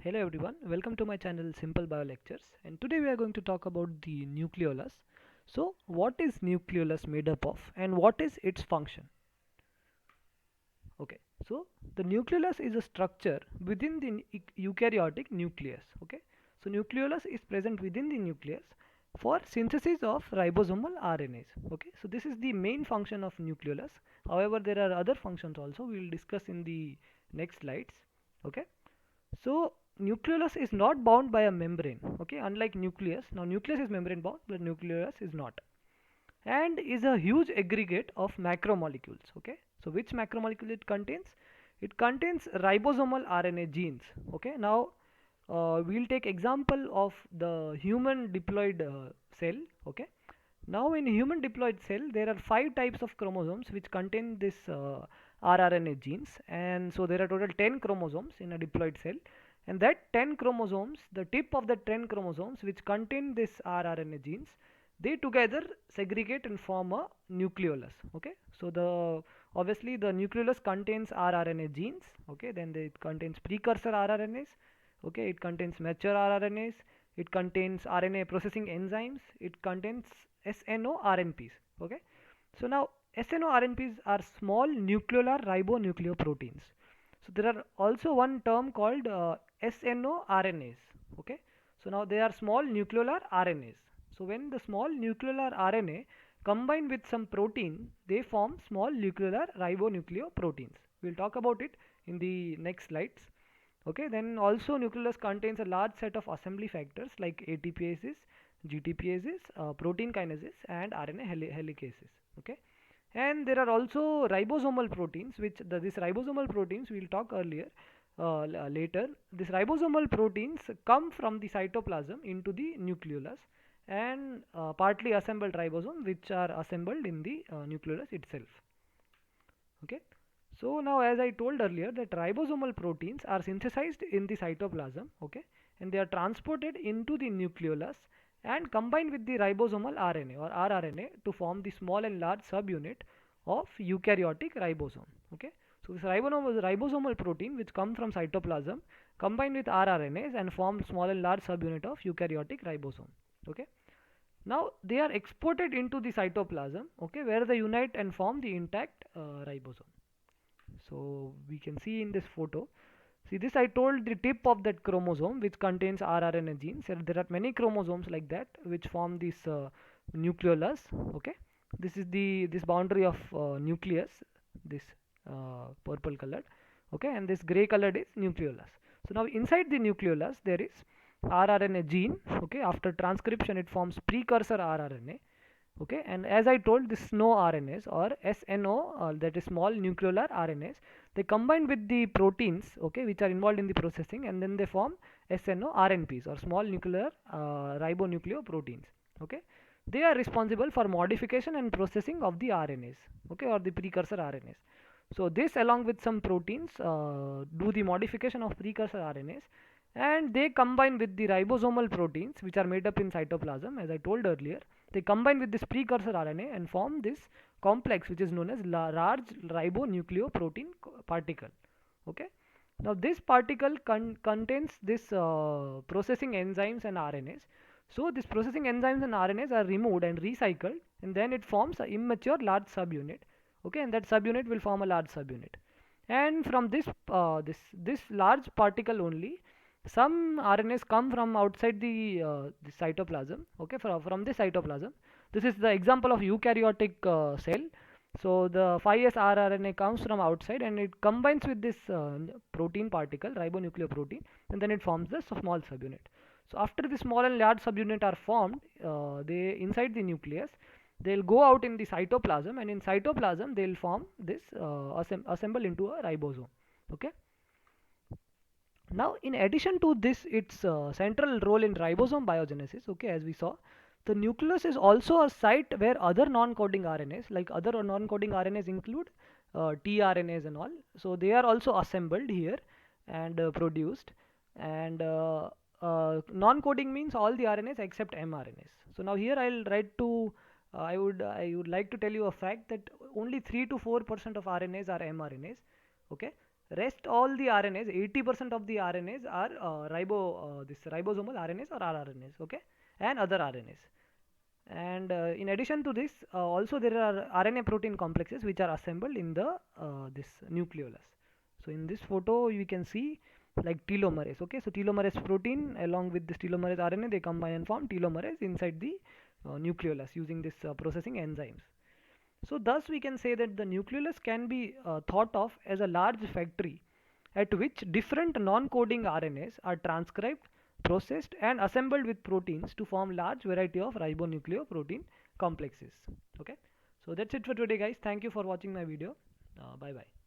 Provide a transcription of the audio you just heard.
Hello everyone, welcome to my channel Simple Bio Lectures, and today we are going to talk about the nucleolus. So what is nucleolus made up of and what is its function? Okay, so the nucleolus is a structure within the eukaryotic nucleus. Okay, so nucleolus is present within the nucleus for synthesis of ribosomal RNAs. Okay, so this is the main function of nucleolus. However, there are other functions also we will discuss in the next slides. Okay, so nucleolus is not bound by a membrane, okay, unlike nucleus. Now nucleus is membrane bound, but nucleolus is not, and is a huge aggregate of macromolecules. Okay, so which macromolecule it contains? It contains ribosomal RNA genes. Okay, now we'll take example of the human diploid cell. Okay, now in human diploid cell there are 5 types of chromosomes which contain this rRNA genes, and so there are total 10 chromosomes in a diploid cell, and that 10 chromosomes, the tip of the 10 chromosomes which contain this rRNA genes, they together segregate and form a nucleolus. Okay, so the obviously the nucleolus contains rRNA genes. Okay, then it contains precursor rRNAs. Okay, it contains mature rRNAs, it contains RNA processing enzymes, it contains SNORNPs. Okay, so now SNORNPs are small nucleolar ribonucleoproteins. So there are also one term called SNORNAs. Okay, so now they are small nucleolar RNAs. So when the small nucleolar RNA combine with some protein, they form small nucleolar ribonucleoproteins. We'll talk about it in the next slides. Okay, then also nucleolus contains a large set of assembly factors like ATPases, GTPases, protein kinases, and RNA helicases. Okay, and there are also ribosomal proteins, which these ribosomal proteins we'll talk earlier later. These ribosomal proteins come from the cytoplasm into the nucleolus and partly assembled ribosome, which are assembled in the nucleolus itself. Okay, so now as I told earlier that ribosomal proteins are synthesized in the cytoplasm. Okay, and they are transported into the nucleolus and combined with the ribosomal RNA or rRNA to form the small and large subunit of eukaryotic ribosome. Okay, so this ribosomal protein which come from cytoplasm combine with rRNAs and form small and large subunit of eukaryotic ribosome. Okay, now they are exported into the cytoplasm, okay, where they unite and form the intact ribosome. So we can see in this photo, see this I told the tip of that chromosome which contains rRNA genes, and there are many chromosomes like that which form this nucleolus. Okay, this boundary of nucleus, this purple colored, okay, and this gray colored is nucleolus. So now inside the nucleolus there is rRNA gene. Okay, after transcription it forms precursor rRNA. Okay, and as I told, the SNO RNAs or SNO, that is small nucleolar RNAs, they combine with the proteins, okay, which are involved in the processing, and then they form SNO RNPs or small nuclear ribonucleoproteins. Okay, they are responsible for modification and processing of the RNAs, okay, or the precursor RNAs. So this along with some proteins do the modification of precursor RNAs, and they combine with the ribosomal proteins which are made up in cytoplasm. As I told earlier, they combine with this precursor RNA and form this complex which is known as large ribonucleoprotein particle. Okay, now this particle contains this processing enzymes and RNAs. So this processing enzymes and RNAs are removed and recycled, and then it forms an immature large subunit. Okay, and that subunit will form a large subunit, and from this large particle only some RNAs come from outside the cytoplasm. Okay, from the cytoplasm. This is the example of eukaryotic cell. So the 5s rRNA comes from outside and it combines with this protein particle, ribonucleoprotein, and then it forms the small subunit. So after the small and large subunit are formed, they inside the nucleus, they'll go out in the cytoplasm, and in cytoplasm they'll form this assemble into a ribosome. Okay, now in addition to this its central role in ribosome biogenesis, okay, as we saw, the nucleus is also a site where other non-coding RNAs, like other non-coding RNAs include tRNAs and all, so they are also assembled here and produced, and non-coding means all the RNAs except mRNAs. So now here I'll write to I would like to tell you a fact that only 3 to 4% of RNAs are mRNAs. Okay, Rest all the RNAs, 80% of the RNAs are this ribosomal RNAs or rRNAs, okay, and other RNAs. And in addition to this, also there are RNA protein complexes which are assembled in the this nucleolus. So in this photo you can see like telomerase. Okay, so telomerase protein along with this telomerase RNA, they combine and form telomerase inside the nucleolus using this processing enzymes. So thus we can say that the nucleolus can be thought of as a large factory at which different non-coding RNAs are transcribed, processed and assembled with proteins to form large variety of ribonucleoprotein complexes. Okay, so that's it for today guys. Thank you for watching my video. Bye bye.